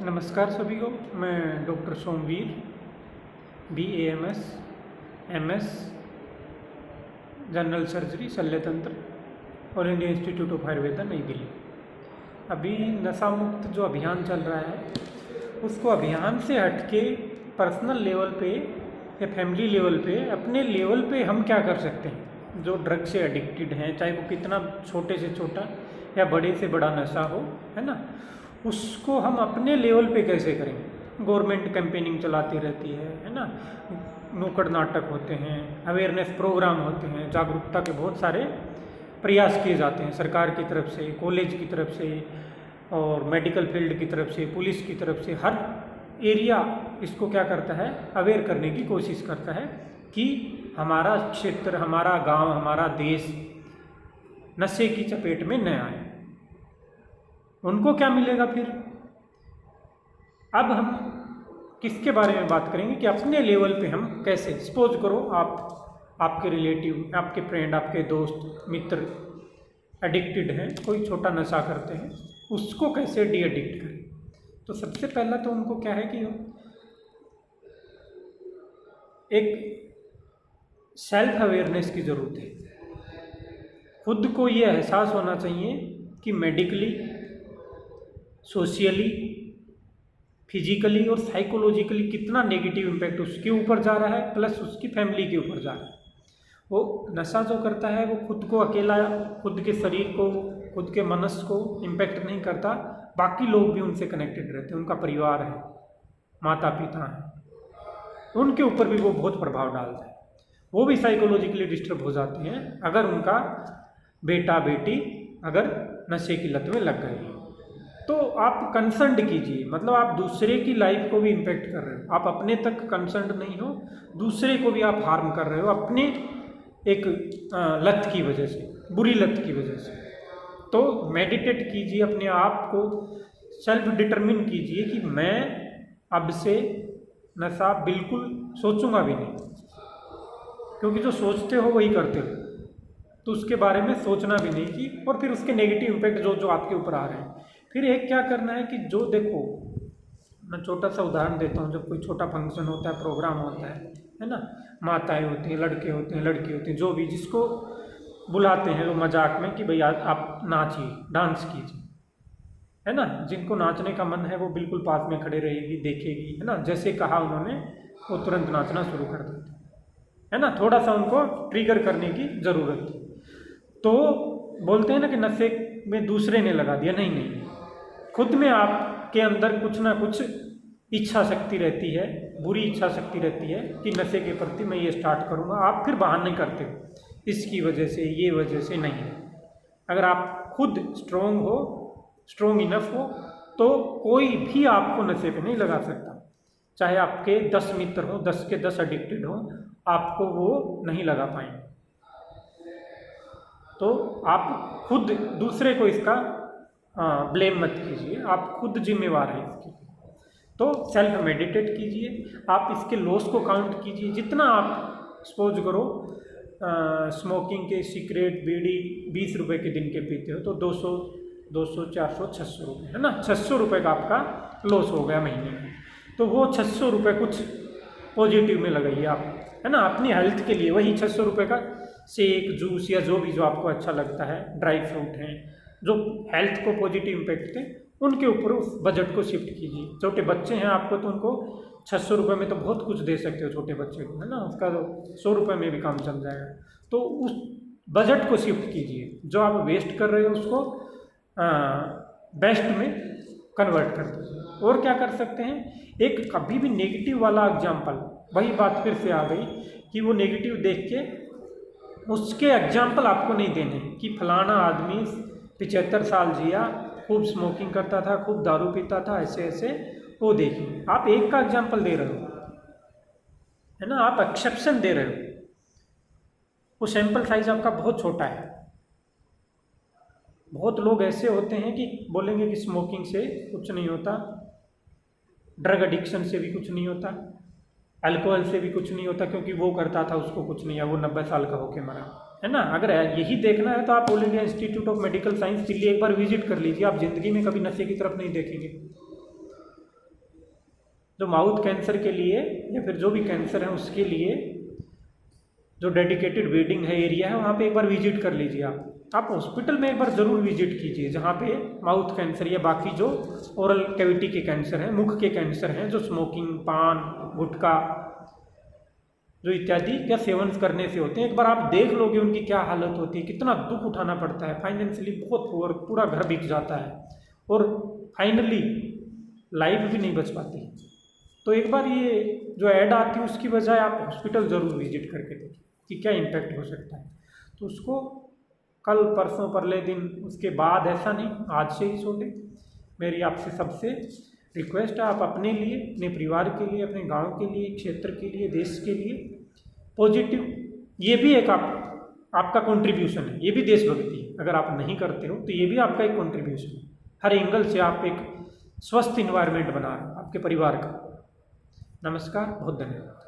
नमस्कार सभी को। मैं doctor Somveer, BAMS MS general surgery शल्यतंत्र और इंडियन इंस्टीट्यूट ऑफ आयुर्वेदा नई दिल्ली। अभी नशा मुक्त जो अभियान चल रहा है उसको अभियान से हटके पर्सनल लेवल पे या फैमिली लेवल पे, अपने लेवल पे हम क्या कर सकते हैं। जो ड्रग से एडिक्टेड हैं, चाहे वो कितना छोटे से छोटा या बड़े से बड़ा नशा हो, है ना, उसको हम अपने लेवल पे कैसे करें। गवर्नमेंट कैंपेनिंग चलाती रहती है ना, नुक्कड़ नाटक होते हैं, अवेयरनेस प्रोग्राम होते हैं, जागरूकता के बहुत सारे प्रयास किए जाते हैं सरकार की तरफ से, कॉलेज की तरफ से और मेडिकल फील्ड की तरफ से, पुलिस की तरफ से। हर एरिया इसको क्या करता है, अवेयर करने की कोशिश करता है कि हमारा क्षेत्र, हमारा गांव, हमारा देश नशे की चपेट में न आए। उनको क्या मिलेगा फिर। अब हम किसके बारे में बात करेंगे कि अपने लेवल पे हम कैसे, सपोज करो आपके रिलेटिव, आपके फ्रेंड, आपके दोस्त मित्र एडिक्टेड हैं, कोई छोटा नशा करते हैं, उसको कैसे डी एडिक्ट करें। तो सबसे पहला तो उनको क्या है कि एक सेल्फ अवेयरनेस की ज़रूरत है। खुद को ये एहसास होना चाहिए कि मेडिकली, सोशियली, फिजिकली और साइकोलॉजिकली कितना नेगेटिव इम्पैक्ट उसके ऊपर जा रहा है, प्लस उसकी फैमिली के ऊपर जा रहा है। वो नशा जो करता है वो खुद को अकेला, खुद के शरीर को, खुद के मनस को इम्पैक्ट नहीं करता, बाकी लोग भी उनसे कनेक्टेड रहते हैं, उनका परिवार है, माता पिता हैं, उनके ऊपर भी वो बहुत प्रभाव डालता है। वो भी साइकोलॉजिकली डिस्टर्ब हो जाते हैं अगर उनका बेटा बेटी अगर नशे की लत में लग गए। तो आप कंसर्न्ड कीजिए, मतलब आप दूसरे की लाइफ को भी इम्पेक्ट कर रहे हो। आप अपने तक कंसर्न्ड नहीं हो, दूसरे को भी आप हार्म कर रहे हो अपने एक लत की वजह से, बुरी लत की वजह से। तो मेडिटेट कीजिए, अपने आप को सेल्फ डिटरमिन कीजिए कि मैं अब से नशा बिल्कुल सोचूंगा भी नहीं, क्योंकि जो सोचते हो वही करते हो, तो उसके बारे में सोचना भी नहीं कि, और फिर उसके नेगेटिव इम्पैक्ट जो आपके ऊपर आ रहे हैं। फिर एक क्या करना है कि जो देखो, मैं छोटा सा उदाहरण देता हूँ। जब कोई छोटा फंक्शन होता है, प्रोग्राम होता है ना, माताएं होती हैं, लड़के होते हैं, लड़की होती हैं, जो भी जिसको बुलाते हैं वो मजाक में कि भाई आप नाचिए, डांस कीजिए, है ना। जिनको नाचने का मन है वो बिल्कुल पास में खड़े रहेगी, देखेगी, है ना। जैसे कहा उन्होंने वो तुरंत नाचना शुरू कर देते, है ना। थोड़ा सा उनको ट्रिगर करने की ज़रूरत है। तो बोलते हैं ना कि नशे में दूसरे ने लगा दिया, नहीं नहीं, खुद में आपके अंदर कुछ ना कुछ इच्छा शक्ति रहती है, बुरी इच्छा शक्ति रहती है कि नशे के प्रति मैं ये स्टार्ट करूँगा। आप फिर बहाने करते हो इसकी वजह से, ये वजह से नहीं। अगर आप खुद स्ट्रोंग हो, स्ट्रोंग इनफ हो, तो कोई भी आपको नशे पे नहीं लगा सकता। चाहे आपके 10 मित्र हों, 10 के 10 एडिक्टेड हों, आपको वो नहीं लगा पाएंगे। तो आप खुद दूसरे को इसका ब्लेम मत कीजिए, आप खुद जिम्मेवार हैं इसकी। तो सेल्फ मेडिटेट कीजिए, आप इसके लॉस को काउंट कीजिए। जितना आप सपोज करो स्मोकिंग के सिगरेट बीड़ी 20 रुपये के दिन के पीते हो, तो 200 400 600 रुपये, है ना। 600 रुपये का आपका लॉस हो गया महीने में। तो वो 600 रुपये कुछ पॉजिटिव में लगाइए आप, है ना, अपनी हेल्थ के लिए। वही 600 रुपये का शेक, जूस या जो भी जो आपको अच्छा लगता है, ड्राई फ्रूट हैं जो हेल्थ को पॉजिटिव इम्पैक्ट थे, उनके ऊपर उस बजट को शिफ्ट कीजिए। छोटे बच्चे हैं आपको, तो उनको 600 रुपये में तो बहुत कुछ दे सकते हो छोटे बच्चे को, है ना। उसका तो 100 रुपये में भी काम चल जाएगा। तो उस बजट को शिफ्ट कीजिए, जो आप वेस्ट कर रहे हो उसको बेस्ट में कन्वर्ट कर दीजिए। और क्या कर सकते हैं, एक कभी भी नेगेटिव वाला एग्जाम्पल, वही बात फिर से आ गई कि वो नेगेटिव देख के उसके एग्जाम्पल आपको नहीं देने कि फलाना आदमी 75 साल जिया, खूब स्मोकिंग करता था, खूब दारू पीता था, ऐसे ऐसे, वो देखिए। आप एक का एग्जाम्पल दे रहे हो, है ना, आप एक्सेप्शन दे रहे हो। वो सैंपल साइज आपका बहुत छोटा है। बहुत लोग ऐसे होते हैं कि बोलेंगे कि स्मोकिंग से कुछ नहीं होता, ड्रग एडिक्शन से भी कुछ नहीं होता, अल्कोहल से भी कुछ नहीं होता, क्योंकि वो करता था उसको कुछ नहीं है, वो 90 साल का होके मरा, है ना। अगर यही देखना है तो आप all India institute of medical science Delhi एक बार विजिट कर लीजिए, आप जिंदगी में कभी नशे की तरफ नहीं देखेंगे। जो माउथ कैंसर के लिए या फिर जो भी कैंसर है उसके लिए जो डेडिकेटेड वेडिंग है एरिया है वहाँ पे एक बार विजिट कर लीजिए। आप हॉस्पिटल में एक बार ज़रूर विजिट कीजिए जहाँ पे माउथ कैंसर या बाकी जो ओरल कैविटी के कैंसर हैं, मुख के कैंसर हैं, जो स्मोकिंग, पान, गुटखा जो इत्यादि क्या सेवन करने से होते हैं। एक बार आप देख लोगे उनकी क्या हालत होती है, कितना दुख उठाना पड़ता है, फाइनेंशियली बहुत पुअर, पूरा घर बिक जाता है और फाइनली लाइफ भी नहीं बच पाती। तो एक बार ये जो ऐड आती है उसकी बजाय आप हॉस्पिटल ज़रूर विजिट करके देखिए कि क्या इम्पैक्ट हो सकता है। तो उसको कल परसों परले दिन उसके बाद ऐसा नहीं, आज से ही छोड़े। मेरी आपसे सबसे रिक्वेस्ट है, आप अपने लिए, अपने परिवार के लिए, अपने गांव के लिए, क्षेत्र के लिए, देश के लिए पॉजिटिव, ये भी एक आपका कंट्रीब्यूशन है, ये भी देशभक्ति है। अगर आप नहीं करते हो तो ये भी आपका एक कंट्रीब्यूशन है। हर एंगल से आप एक स्वस्थ इन्वायरमेंट बना रहे हो आपके परिवार का। नमस्कार, बहुत धन्यवाद।